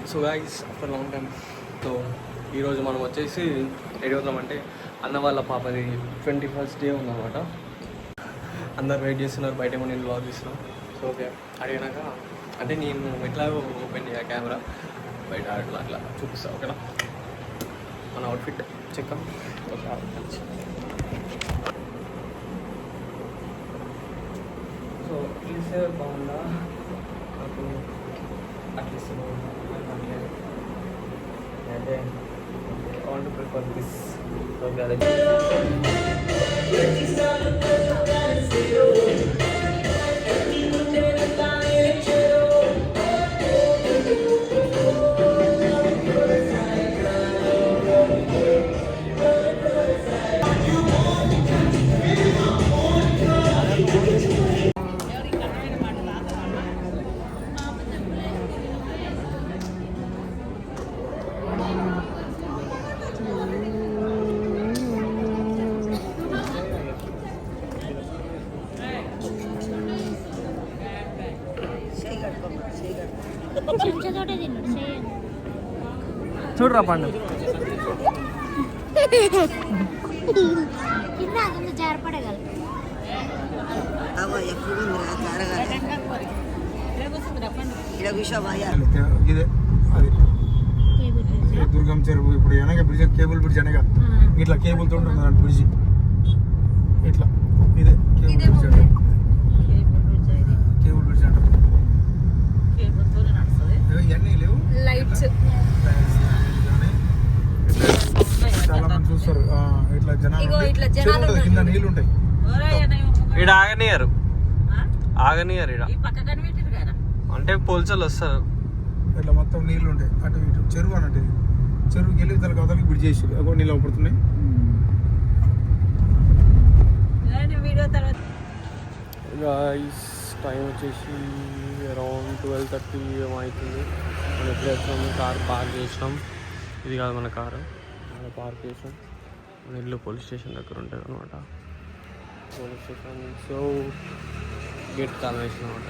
So guys after long time. So ఈరోజు మనం వచ్చేసి రెడీ అవుతామంటే అన్న వాళ్ళ పాపది 21st డే ఉందన్నమాట. అందరు వెయిట్ చేస్తున్నారు, బయట ఏమో నేను బ్లాగ్ తీస్తున్నాను. సో ఓకే అడిగినాక అంటే నేను ఎట్లాగో ఓపెన్ చేయ కెమెరా బయట అట్లా అట్లా చూపిస్తాను. ఓకేనా మన అవుట్ఫిట్ చెక్క. ఓకే సో తీసే బాగుందా నాకు అట్లీస్ట్ అదే I want to prefer this. Okay, చూడరా పండు ఇదే అది దుర్గం చెరువు. ఇప్పుడు వెనక బ్రిడ్జ్, కేబుల్ బ్రిడ్జ్ అనగా ఇట్లా కేబుల్ తో ఉంటుంది బ్రిడ్జ్. ఇట్లా ఇదే కేబుల్ బ్రిడ్జ్ అంటే కేబుల్ బ్రిడ్జ్ అంటారు. ఇవన్నీ లేవు లైట్స్ చాలా మంది చూస్తారు. ఇట్లా జనాలు కింద నీళ్ళు ఉంటాయి. ఈడ ఆగనియరు ఈడ అంటే పోల్చలు వస్తారు. ఇట్లా మొత్తం నీళ్ళు ఉంటాయి అటు ఇటు. చెరువు అన్నట్టు ఇది. చెరువుకి వెళ్ళి తనకి అవతలకి బ్రిడ్జ్ చేసి అగో నీళ్ళు పడుతున్నాయి. గాయ్స్ టైం వచ్చేసి అరౌండ్ 12:30 ఏమో అవుతుంది. మనం ఎప్పుడు వచ్చినాము, కార్ పార్క్ చేసినాం. ఇది కాదు మన కారు, అలా పార్క్ చేసాం. మన ఇల్లు పోలీస్ స్టేషన్ దగ్గర ఉంటుంది అనమాట. పోలీస్ స్టేషన్ సో గేట్ తాళం వేసినాం అనమాట.